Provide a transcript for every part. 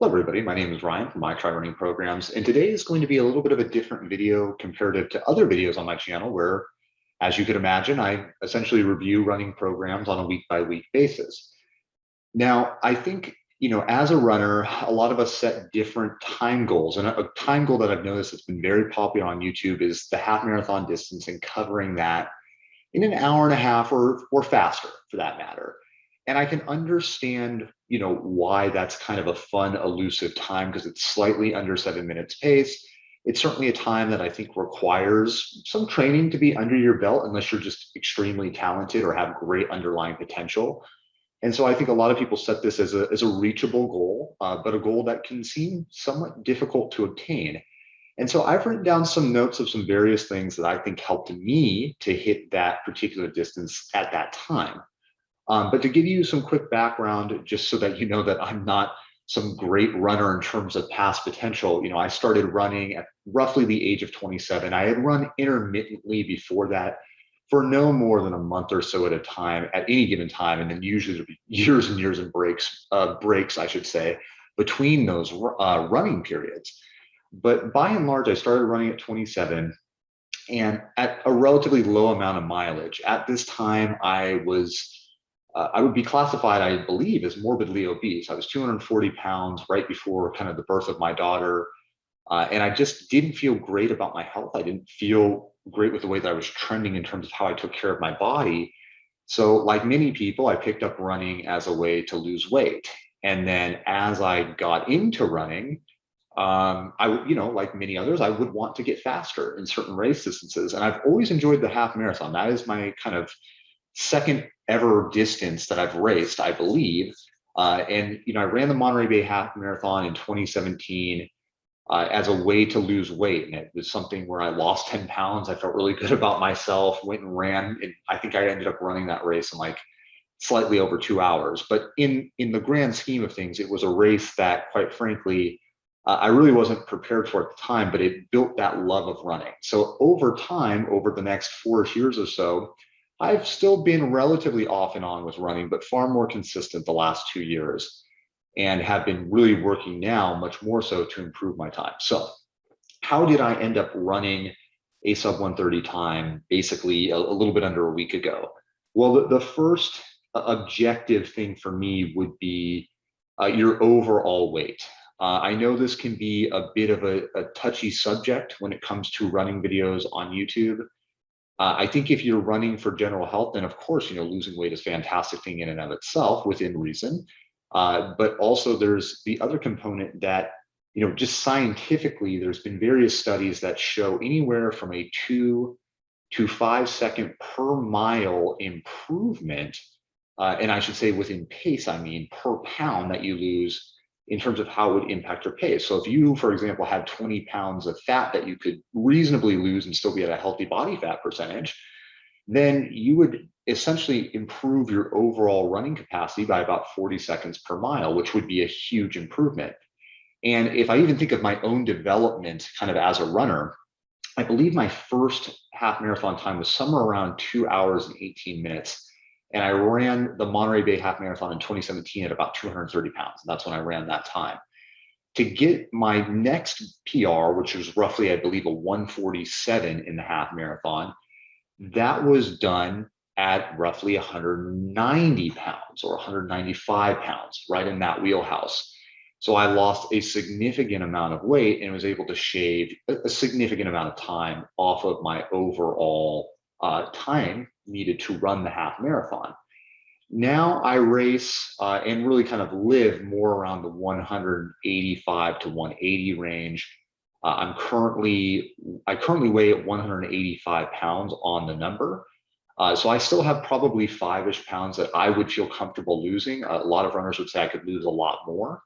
Hello, everybody. My name is Ryan from My Try Running Programs, and today is going to be a little bit of a different video comparative to other videos on my channel where, as you could imagine, I essentially review running programs on a week-by-week basis. Now, I think, as a runner, a lot of us set different time goals, and a time goal that I've noticed that's been very popular on YouTube is the half marathon distance and covering that in an hour and a half or faster for that matter. And I can understand, why that's kind of a fun, elusive time because it's slightly under 7 minutes pace. It's certainly a time that I think requires some training to be under your belt, unless you're just extremely talented or have great underlying potential. And so I think a lot of people set this as a reachable goal, but a goal that can seem somewhat difficult to obtain. And so I've written down some notes of some various things that I think helped me to hit that particular distance at that time. But to give you some quick background, just so that you know that I'm not some great runner in terms of past potential, I started running at roughly the age of 27. I had run intermittently before that for no more than a month or so at a time at any given time. And then usually there'd be years and years of breaks, I should say, between those running periods. But by and large, I started running at 27 and at a relatively low amount of mileage. At this time, I would be classified, I believe, as morbidly obese. I was 240 pounds right before kind of the birth of my daughter. And I just didn't feel great about my health. I didn't feel great with the way that I was trending in terms of how I took care of my body. So, like many people, I picked up running as a way to lose weight. And then as I got into running, I would, like many others, I would want to get faster in certain race distances. And I've always enjoyed the half marathon. That is my kind of second ever distance that I've raced, I believe. And I ran the Monterey Bay Half Marathon in 2017 as a way to lose weight, and it was something where I lost 10 pounds. I felt really good about myself. Went and ran, and I think I ended up running that race in like slightly over 2 hours. But in the grand scheme of things, it was a race that, quite frankly, I really wasn't prepared for at the time, but it built that love of running. So over time, over the next 4 years or so, I've still been relatively off and on with running, but far more consistent the last 2 years, and have been really working now much more so to improve my time. So how did I end up running a sub 130 time basically a little bit under a week ago? Well, the first objective thing for me would be your overall weight. I know this can be a bit of a touchy subject when it comes to running videos on YouTube. I think if you're running for general health, then of course, losing weight is a fantastic thing in and of itself within reason. But also there's the other component that, just scientifically, there's been various studies that show anywhere from a 2 to 5 second per mile improvement. And I should say within pace, I mean per pound that you lose in terms of how it would impact your pace. So if you, for example, had 20 pounds of fat that you could reasonably lose and still be at a healthy body fat percentage, then you would essentially improve your overall running capacity by about 40 seconds per mile, which would be a huge improvement. And if I even think of my own development kind of as a runner, I believe my first half marathon time was somewhere around 2 hours and 18 minutes. And I ran the Monterey Bay Half Marathon in 2017 at about 230 pounds. And that's when I ran that time. To get my next PR, which was roughly, I believe, a 147 in the half marathon, that was done at roughly 190 pounds or 195 pounds, right in that wheelhouse. So I lost a significant amount of weight and was able to shave a significant amount of time off of my overall time needed to run the half marathon. Now I race and really kind of live more around the 185 to 180 range. I currently weigh at 185 pounds on the number. So I still have probably 5-ish pounds that I would feel comfortable losing. A lot of runners would say I could lose a lot more,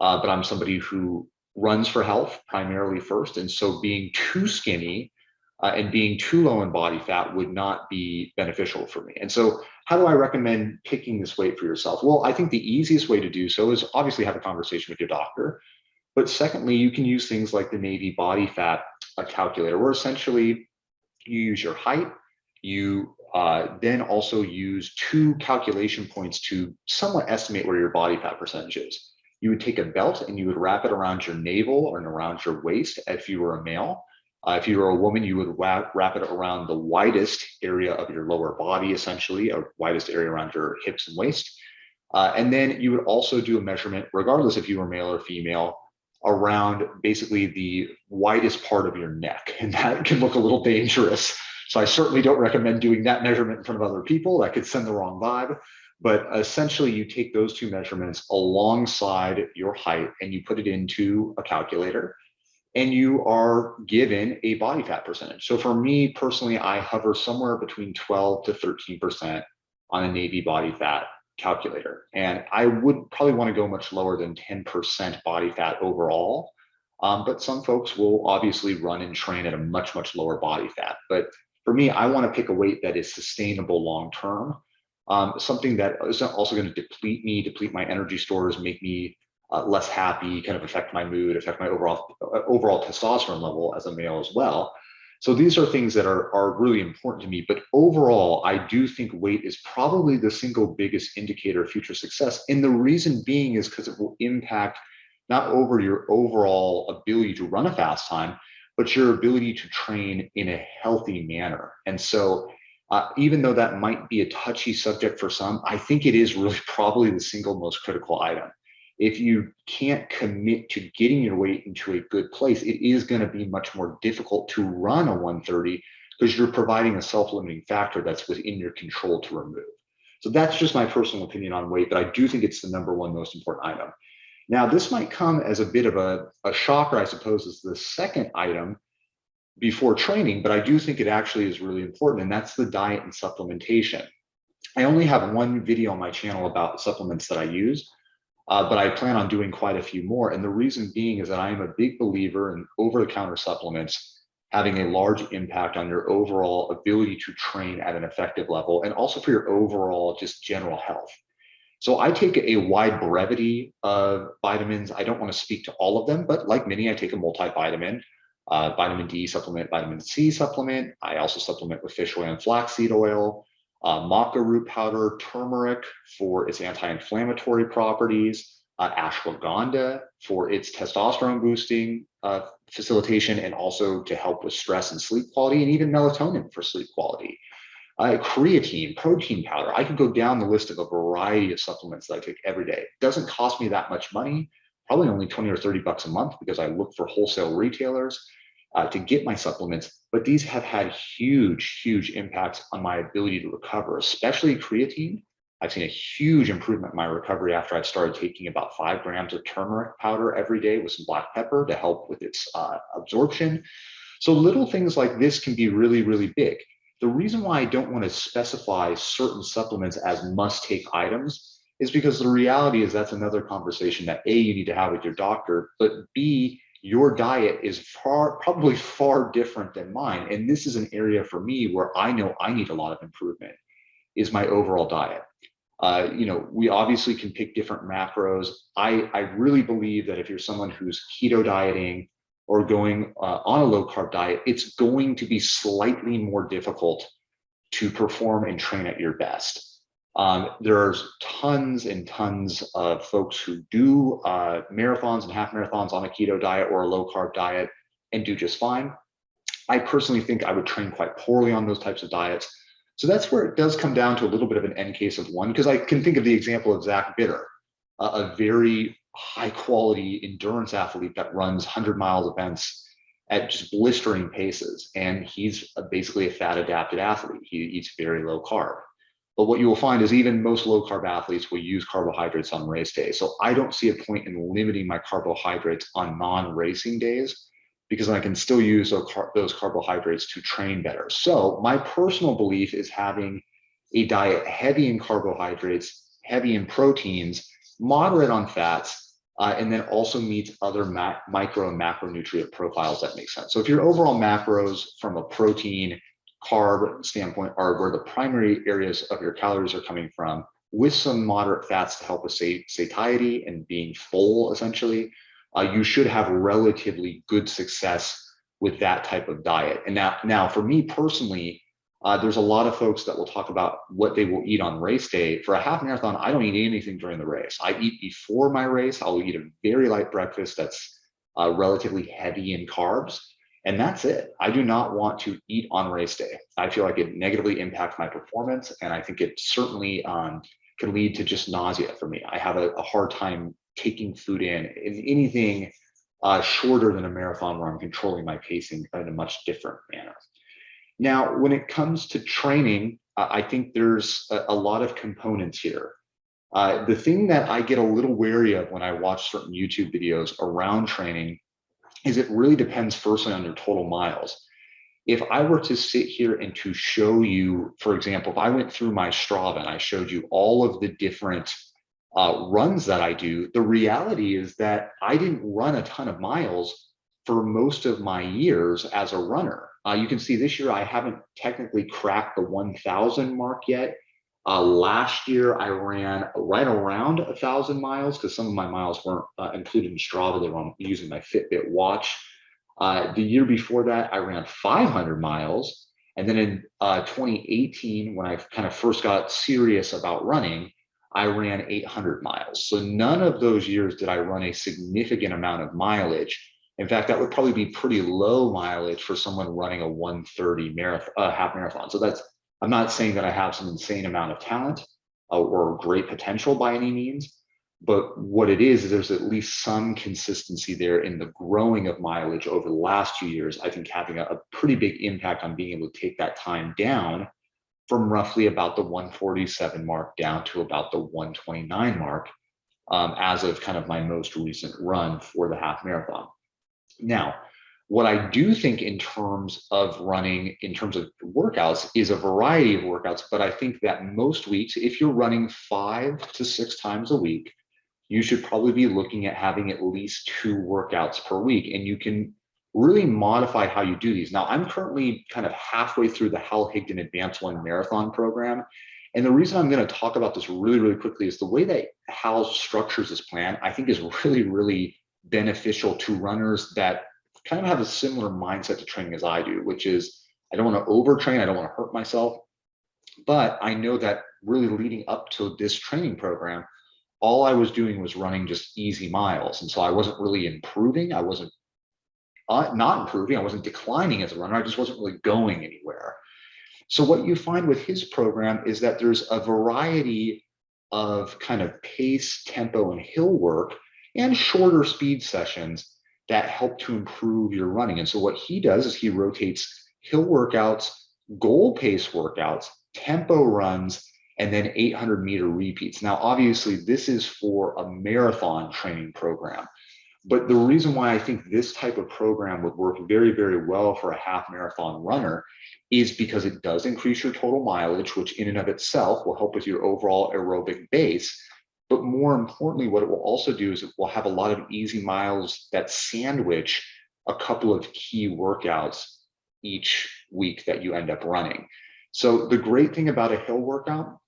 but I'm somebody who runs for health primarily first. And so being too skinny and being too low in body fat would not be beneficial for me. And so how do I recommend picking this weight for yourself? Well, I think the easiest way to do so is obviously have a conversation with your doctor. But secondly, you can use things like the Navy body fat calculator, where essentially you use your height, you then also use 2 calculation points to somewhat estimate where your body fat percentage is. you would take a belt and you would wrap it around your navel and around your waist if you were a male. If you were a woman, you would wrap it around the widest area of your lower body, essentially, or widest area around your hips and waist. And then you would also do a measurement, regardless if you were male or female, around basically the widest part of your neck. And that can look a little dangerous. So I certainly don't recommend doing that measurement in front of other people. That could send the wrong vibe. But essentially, you take those two measurements alongside your height and you put it into a calculator and you are given a body fat percentage. So for me personally, I hover somewhere between 12 to 13% on a Navy body fat calculator. And I would probably want to go much lower than 10% body fat overall. But some folks will obviously run and train at a much, much lower body fat. But for me, I want to pick a weight that is sustainable long term. Something that is also going to deplete me, deplete my energy stores, make me less happy, kind of affect my mood, affect my overall testosterone level as a male as well. So these are things that are really important to me. But overall, I do think weight is probably the single biggest indicator of future success. And the reason being is because it will impact not over your overall ability to run a fast time, but your ability to train in a healthy manner. And so even though that might be a touchy subject for some, I think it is really probably the single most critical item. If you can't commit to getting your weight into a good place, it is going to be much more difficult to run a 130 because you're providing a self-limiting factor that's within your control to remove. So that's just my personal opinion on weight, but I do think it's the number one most important item. Now, this might come as a bit of a shocker, I suppose, as the second item before training, but I do think it actually is really important, and that's the diet and supplementation. I only have one video on my channel about supplements that I use, but I plan on doing quite a few more. And the reason being is that I am a big believer in over-the-counter supplements having a large impact on your overall ability to train at an effective level and also for your overall just general health. So I take a wide brevity of vitamins. I don't want to speak to all of them, but like many, I take a multivitamin, vitamin D supplement, vitamin C supplement. I also supplement with fish oil and flaxseed oil, maca root powder, turmeric for its anti-inflammatory properties, ashwagandha for its testosterone boosting facilitation and also to help with stress and sleep quality, and even melatonin for sleep quality. Creatine, protein powder. I could go down the list of a variety of supplements that I take every day. It doesn't cost me that much money, probably only 20 or 30 bucks a month because I look for wholesale retailers to get my supplements, but these have had huge, huge impacts on my ability to recover, especially creatine. I've seen a huge improvement in my recovery after I've started taking about 5 grams of turmeric powder every day with some black pepper to help with its absorption. So little things like this can be really, really big. The reason why I don't want to specify certain supplements as must-take items is because the reality is that's another conversation that A, you need to have with your doctor, but B, your diet is probably far different than mine. And this is an area for me where I know I need a lot of improvement is my overall diet. We obviously can pick different macros. I really believe that if you're someone who's keto dieting or going on a low carb diet, it's going to be slightly more difficult to perform and train at your best. There's tons and tons of folks who do marathons and half marathons on a keto diet or a low carb diet and do just fine. I personally think I would train quite poorly on those types of diets. So that's where it does come down to a little bit of an end case of one, because I can think of the example of Zach Bitter, a very high quality endurance athlete that runs 100-mile events at just blistering paces. And he's basically a fat adapted athlete. He eats very low carb. But what you will find is even most low carb athletes will use carbohydrates on race days. So I don't see a point in limiting my carbohydrates on non-racing days because I can still use those carbohydrates to train better. So my personal belief is having a diet heavy in carbohydrates, heavy in proteins, moderate on fats, and then also meets other micro and macronutrient profiles that make sense. So if your overall macros from a protein, carb standpoint are where the primary areas of your calories are coming from, with some moderate fats to help with satiety and being full, essentially, you should have relatively good success with that type of diet. And now for me personally, There's a lot of folks that will talk about what they will eat on race day. For a half marathon, I don't eat anything during the race. I eat before my race. I'll eat a very light breakfast that's relatively heavy in carbs, and that's it. I do not want to eat on race day. I feel like it negatively impacts my performance, and I think it certainly can lead to just nausea for me. I have a hard time taking food in anything shorter than a marathon where I'm controlling my pacing in a much different manner. Now, when it comes to training, I think there's a lot of components here. The thing that I get a little wary of when I watch certain YouTube videos around training is it really depends firstly on your total miles. If I were to sit here and to show you, for example, if I went through my Strava and I showed you all of the different runs that I do, the reality is that I didn't run a ton of miles for most of my years as a runner. You can see this year I haven't technically cracked the 1,000 mark yet. Last year I ran right around 1,000 miles because some of my miles weren't included in Strava. They were using my Fitbit watch. The year before that, I ran 500 miles. And then in 2018, when I kind of first got serious about running, I ran 800 miles. So none of those years did I run a significant amount of mileage. In fact, that would probably be pretty low mileage for someone running a 130 marathon, half marathon. So I'm not saying that I have some insane amount of talent or great potential by any means, but what it is there's at least some consistency there in the growing of mileage over the last 2 years, I think having a pretty big impact on being able to take that time down from roughly about the 147 mark down to about the 129 mark as of kind of my most recent run for the half marathon. Now, what I do think in terms of running, in terms of workouts, is a variety of workouts, but I think that most weeks, if you're running 5 to 6 times a week, you should probably be looking at having at least 2 workouts per week. And you can really modify how you do these. Now, I'm currently kind of halfway through the Hal Higdon Advanced One Marathon program. And the reason I'm going to talk about this really, really quickly is the way that Hal structures this plan, I think is really, really beneficial to runners that kind of have a similar mindset to training as I do, which is I don't want to overtrain, I don't want to hurt myself. But I know that really leading up to this training program, all I was doing was running just easy miles. And so I wasn't really improving. I wasn't not improving. I wasn't declining as a runner. I just wasn't really going anywhere. So what you find with his program is that there's a variety of kind of pace, tempo, and hill work and shorter speed sessions that help to improve your running. And so what he does is he rotates hill workouts, goal pace workouts, tempo runs, and then 800-meter repeats. Now, obviously, this is for a marathon training program. But the reason why I think this type of program would work very, very well for a half marathon runner is because it does increase your total mileage, which in and of itself will help with your overall aerobic base. But more importantly, what it will also do is it will have a lot of easy miles that sandwich a couple of key workouts each week that you end up running. So the great thing about a hill workout,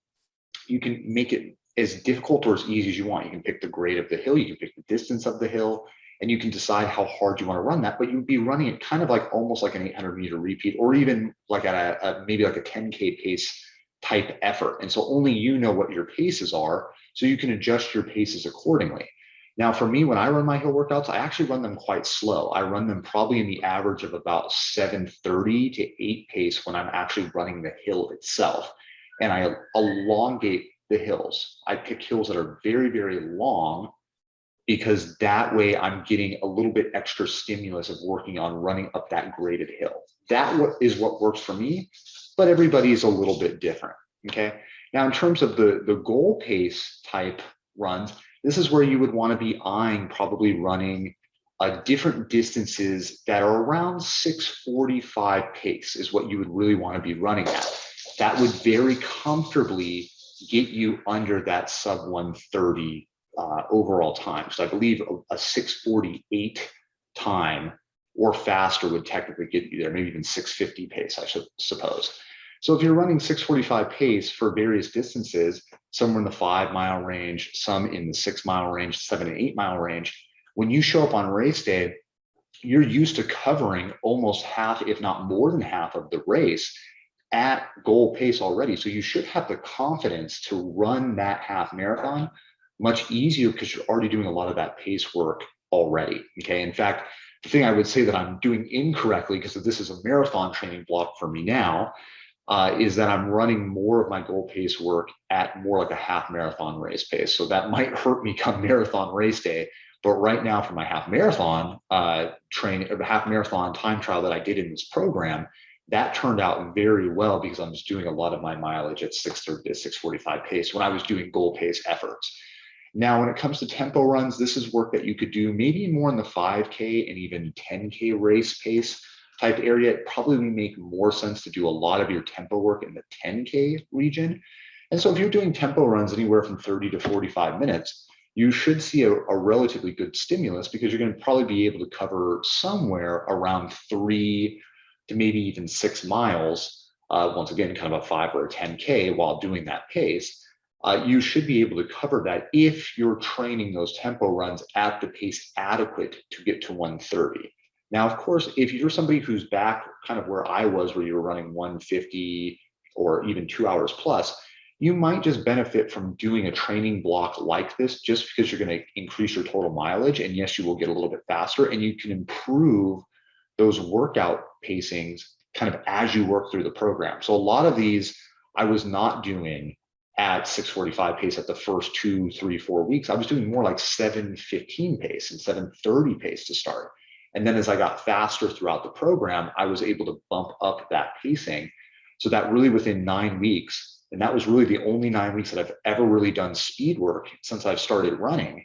you can make it as difficult or as easy as you want. You can pick the grade of the hill, you can pick the distance of the hill, and you can decide how hard you want to run that, but you'd be running it kind of like almost like an 800-meter repeat, or even like at a maybe like a 10K pace type effort. And so only you know what your paces are, so you can adjust your paces accordingly. Now, for me, when I run my hill workouts, I actually run them quite slow. I run them probably in the average of about 7:30 to 8 pace when I'm actually running the hill itself. And I elongate the hills. I pick hills that are very, very long because that way I'm getting a little bit extra stimulus of working on running up that graded hill. That is what works for me, but everybody is a little bit different, okay? Now, in terms of the goal pace type runs, this is where you would want to be eyeing probably running different distances that are around 6:45 pace is what you would really want to be running at. That would very comfortably get you under that sub 130 overall time. So I believe a 6:48 time or faster would technically get you there, maybe even 6:50 pace, I should suppose. So if you're running 6:45 pace for various distances, somewhere in the 5-mile range, some in the 6-mile range, 7 and 8-mile range, when you show up on race day, you're used to covering almost half, if not more than half of the race at goal pace already. So you should have the confidence to run that half marathon much easier because you're already doing a lot of that pace work already. Okay. In fact, the thing I would say that I'm doing incorrectly, because this is a marathon training block for me now, is that I'm running more of my goal pace work at more like a half marathon race pace. So that might hurt me come marathon race day. But right now, for my half marathon training, or half marathon time trial that I did in this program, that turned out very well because I was doing a lot of my mileage at 6:30 to 6:45 pace when I was doing goal pace efforts. Now, when it comes to tempo runs, this is work that you could do maybe more in the 5K and even 10K race pace type area. It probably would make more sense to do a lot of your tempo work in the 10K region. And so if you're doing tempo runs anywhere from 30 to 45 minutes, you should see a relatively good stimulus because you're going to probably be able to cover somewhere around 3 to maybe even 6 miles. Once again, kind of a 5 or a 10K while doing that pace. You should be able to cover that if you're training those tempo runs at the pace adequate to get to 130. Now, of course, if you're somebody who's back kind of where I was, where you were running 150 or even 2 hours plus, you might just benefit from doing a training block like this just because you're going to increase your total mileage. And yes, you will get a little bit faster and you can improve those workout pacings kind of as you work through the program. So a lot of these I was not doing at 6:45 pace at the first 2, 3, 4 weeks. I was doing more like 7:15 pace and 7:30 pace to start. And then as I got faster throughout the program, I was able to bump up that pacing so that really within 9 weeks, and that was really the only 9 weeks that I've ever really done speed work since I've started running,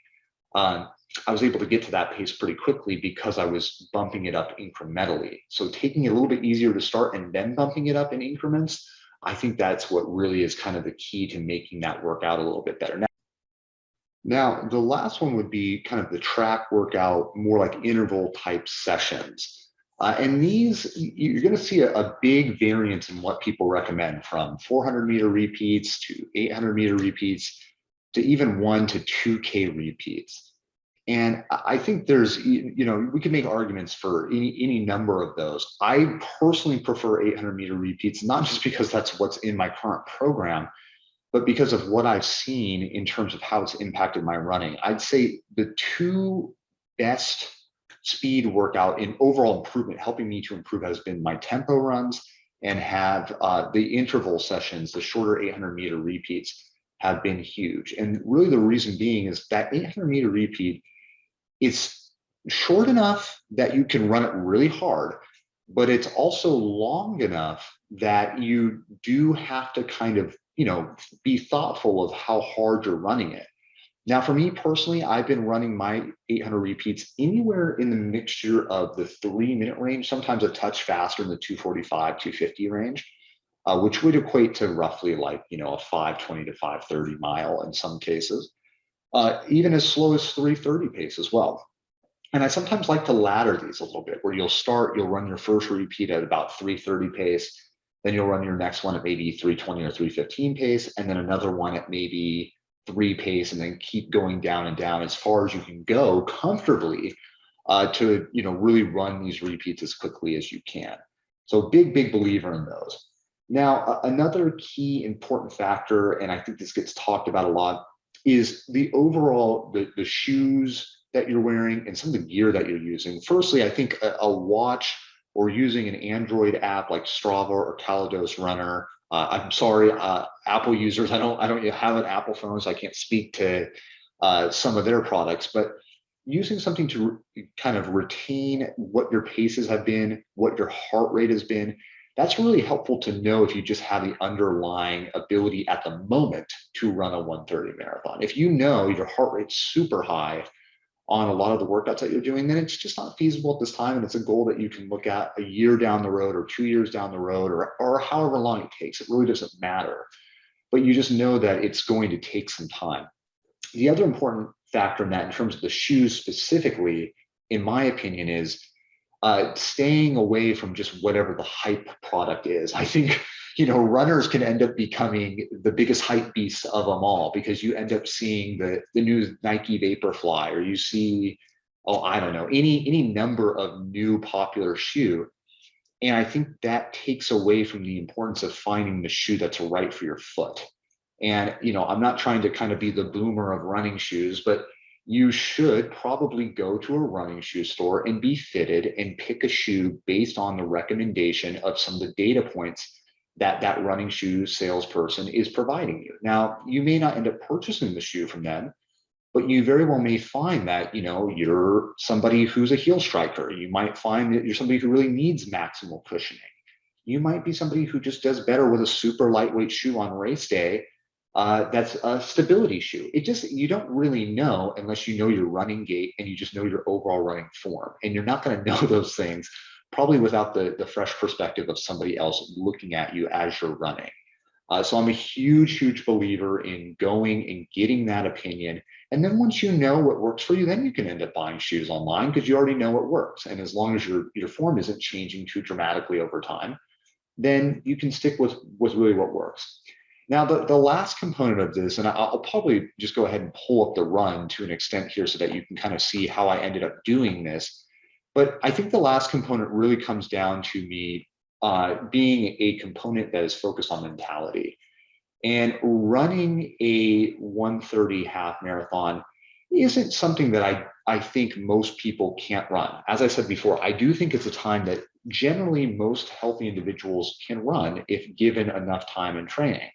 I was able to get to that pace pretty quickly because I was bumping it up incrementally. So taking it a little bit easier to start and then bumping it up in increments, I think that's what really is kind of the key to making that work out a little bit better. Now, the last one would be kind of the track workout, more like interval type sessions. And these, you're going to see a big variance in what people recommend, from 400-meter repeats to 800-meter repeats to even 1 to 2K repeats. And I think there's, we can make arguments for any number of those. I personally prefer 800-meter repeats, not just because that's what's in my current program, but because of what I've seen in terms of how it's impacted my running. I'd say the two best speed workout in overall improvement, helping me to improve, has been my tempo runs and have the interval sessions, the shorter 800-meter repeats have been huge. And really the reason being is that 800-meter repeat, it's short enough that you can run it really hard, but it's also long enough that you do have to kind of, be thoughtful of how hard you're running it. Now, for me personally, I've been running my 800 repeats anywhere in the mixture of the 3-minute range, sometimes a touch faster in the 245, 250 range, which would equate to roughly like, a 520 to 530 mile in some cases. Even as slow as 330 pace as well. And I sometimes like to ladder these a little bit, where you'll run your first repeat at about 330 pace, then you'll run your next one at maybe 320 or 315 pace, and then another one at maybe 3 pace, and then keep going down and down as far as you can go comfortably to really run these repeats as quickly as you can. So big believer in those. Now, another key important factor, and I think this gets talked about a lot, is the overall, the shoes that you're wearing and some of the gear that you're using. Firstly, I think a watch or using an Android app like Strava or Calados Runner. I'm sorry, Apple users, I don't have an Apple phone, so I can't speak to some of their products, but using something to kind of retain what your paces have been, what your heart rate has been, that's really helpful to know if you just have the underlying ability at the moment to run a 130 marathon. If you know your heart rate's super high on a lot of the workouts that you're doing, then it's just not feasible at this time. And it's a goal that you can look at a year down the road or 2 years down the road, or however long it takes. It really doesn't matter. But you just know that it's going to take some time. The other important factor in that, in terms of the shoes specifically, in my opinion, is staying away from just whatever the hype product is. I think, runners can end up becoming the biggest hype beasts of them all, because you end up seeing the new Nike Vaporfly, or you see, I don't know, any number of new popular shoe. And I think that takes away from the importance of finding the shoe that's right for your foot. And, I'm not trying to kind of be the boomer of running shoes, but you should probably go to a running shoe store and be fitted and pick a shoe based on the recommendation of some of the data points that that running shoe salesperson is providing you. Now, you may not end up purchasing the shoe from them, but you very well may find that you're somebody who's a heel striker. You might find that you're somebody who really needs maximal cushioning. You might be somebody who just does better with a super lightweight shoe on race day. That's a stability shoe. You don't really know unless you know your running gait and you just know your overall running form. And you're not going to know those things probably without the fresh perspective of somebody else looking at you as you're running. So I'm a huge believer in going and getting that opinion. And then once you know what works for you, then you can end up buying shoes online because you already know what works. And as long as your form isn't changing too dramatically over time, then you can stick with really what works. Now, the last component of this, and I'll probably just go ahead and pull up the run to an extent here so that you can kind of see how I ended up doing this. But I think the last component really comes down to me being a component that is focused on mentality. And running a 1:30 half marathon isn't something that I think most people can't run. As I said before, I do think it's a time that generally most healthy individuals can run if given enough time and training.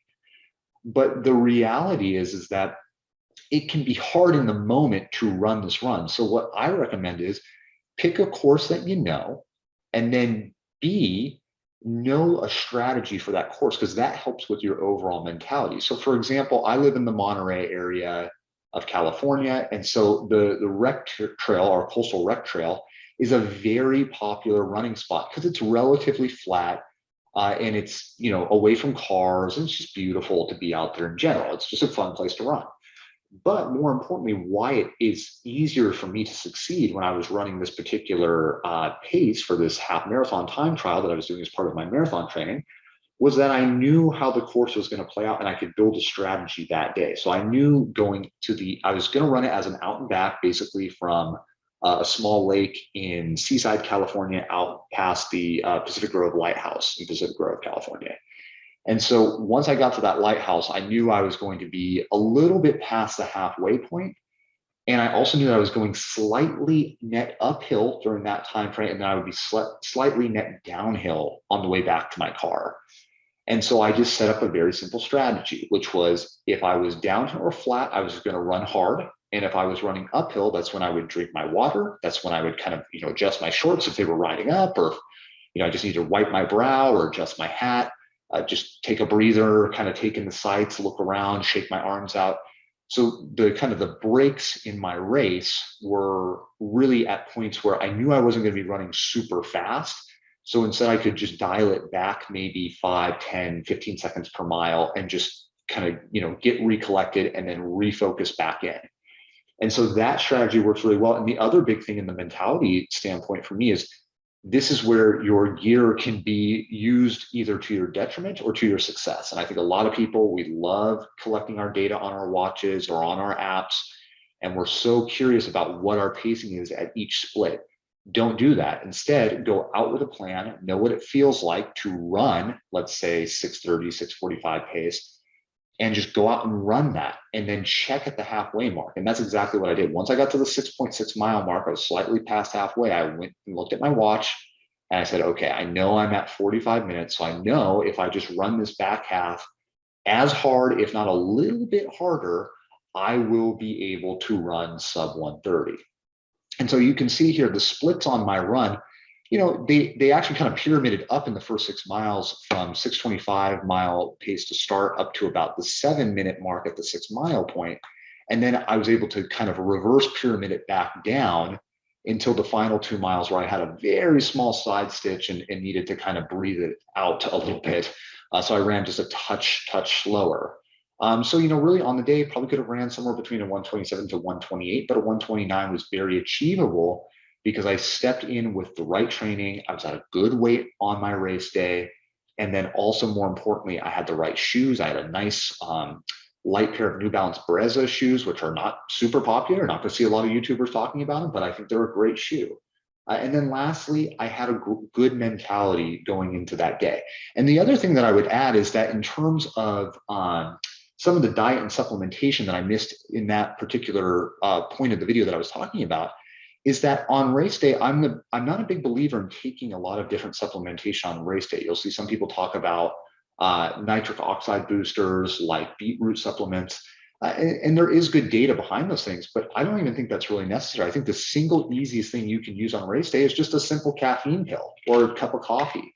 But the reality is that it can be hard in the moment to run this run. So what I recommend is pick a course that you know, and then B, know a strategy for that course, because that helps with your overall mentality. So for example, I live in the Monterey area of California. And so the rec trail, or coastal rec trail, is a very popular running spot because it's relatively flat. And it's away from cars, and it's just beautiful to be out there in general. It's just a fun place to run. But more importantly, why it is easier for me to succeed when I was running this particular pace for this half marathon time trial that I was doing as part of my marathon training was that I knew how the course was going to play out and I could build a strategy that day. So I knew I was going to run it as an out and back, basically from a small lake in Seaside, California, out past the Pacific Grove Lighthouse in Pacific Grove, California. And so once I got to that lighthouse, I knew I was going to be a little bit past the halfway point. And I also knew that I was going slightly net uphill during that time frame, and then I would be slightly net downhill on the way back to my car. And so I just set up a very simple strategy, which was if I was downhill or flat, I was going to run hard. And if I was running uphill, that's when I would drink my water. That's when I would kind of, adjust my shorts if they were riding up, or, I just need to wipe my brow or adjust my hat, just take a breather, kind of take in the sights, look around, shake my arms out. So the breaks in my race were really at points where I knew I wasn't going to be running super fast. So instead I could just dial it back maybe 5, 10, 15 seconds per mile and just kind of, get recollected and then refocus back in. And so that strategy works really well. And the other big thing in the mentality standpoint for me is this is where your gear can be used either to your detriment or to your success. And I think a lot of people, we love collecting our data on our watches or on our apps, and we're so curious about what our pacing is at each split. Don't do that. Instead, go out with a plan, know what it feels like to run, let's say 6:30, 6:45 pace, and just go out and run that and then check at the halfway mark. And that's exactly what I did. Once I got to the 6.6 mile mark, I was slightly past halfway. I went and looked at my watch and I said, okay, I know I'm at 45 minutes. So I know if I just run this back half as hard, if not a little bit harder, I will be able to run sub 1:30. And so you can see here the splits on my run, they actually kind of pyramided up in the first 6 miles from 6:25 mile pace to start up to about the 7-minute mark at the 6 mile point. And then I was able to kind of reverse pyramid it back down until the final 2 miles where I had a very small side stitch and needed to kind of breathe it out a little bit. So I ran just a touch slower. So, really on the day, probably could have ran somewhere between a 127 to 128, but a 129 was very achievable because I stepped in with the right training. I was at a good weight on my race day. And then also more importantly, I had the right shoes. I had a nice light pair of New Balance Brezza shoes, which are not super popular. Not going to see a lot of YouTubers talking about them, but I think they're a great shoe. And then lastly, I had a good mentality going into that day. And the other thing that I would add is that in terms of some of the diet and supplementation that I missed in that particular point of the video that I was talking about, is that on race day, I'm not a big believer in taking a lot of different supplementation on race day. You'll see some people talk about nitric oxide boosters like beetroot supplements. And there is good data behind those things, but I don't even think that's really necessary. I think the single easiest thing you can use on race day is just a simple caffeine pill or a cup of coffee.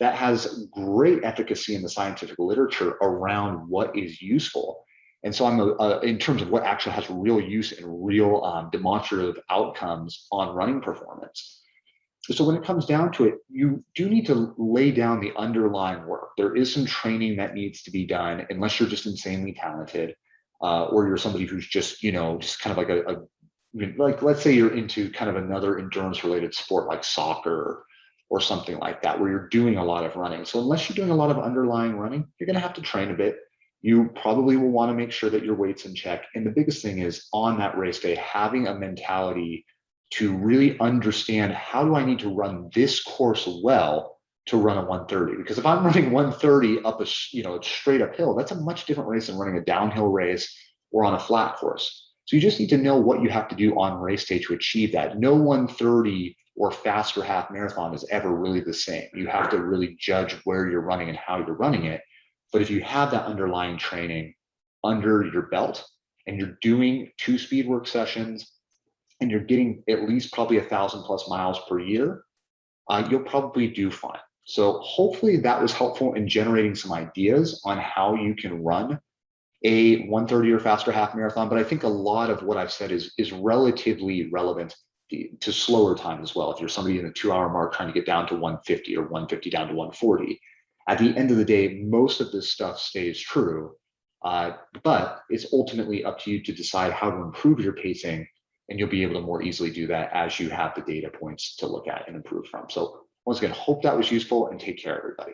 That has great efficacy in the scientific literature around what is useful. And so I'm in terms of what actually has real use and real demonstrative outcomes on running performance. So when it comes down to it, you do need to lay down the underlying work. There is some training that needs to be done, unless you're just insanely talented, or you're somebody who's just, just kind of like let's say you're into kind of another endurance related sport like soccer or something like that, where you're doing a lot of running. So unless you're doing a lot of underlying running, you're going to have to train a bit. You probably will want to make sure that your weight's in check. And the biggest thing is on that race day, having a mentality to really understand, how do I need to run this course well to run a 130? Because if I'm running 130 up a straight uphill, that's a much different race than running a downhill race or on a flat course. So you just need to know what you have to do on race day to achieve that. No 130 or faster half marathon is ever really the same. You have to really judge where you're running and how you're running it. But if you have that underlying training under your belt and you're doing 2 speed work sessions and you're getting at least probably 1,000+ miles per year, you'll probably do fine. So hopefully that was helpful in generating some ideas on how you can run a 130 or faster half marathon. But I think a lot of what I've said is relatively relevant to slower time as well. If you're somebody in the 2-hour mark trying to get down to 150 or 150 down to 140, at the end of the day, most of this stuff stays true. But it's ultimately up to you to decide how to improve your pacing, and you'll be able to more easily do that as you have the data points to look at and improve from. So once again, hope that was useful, and take care, everybody.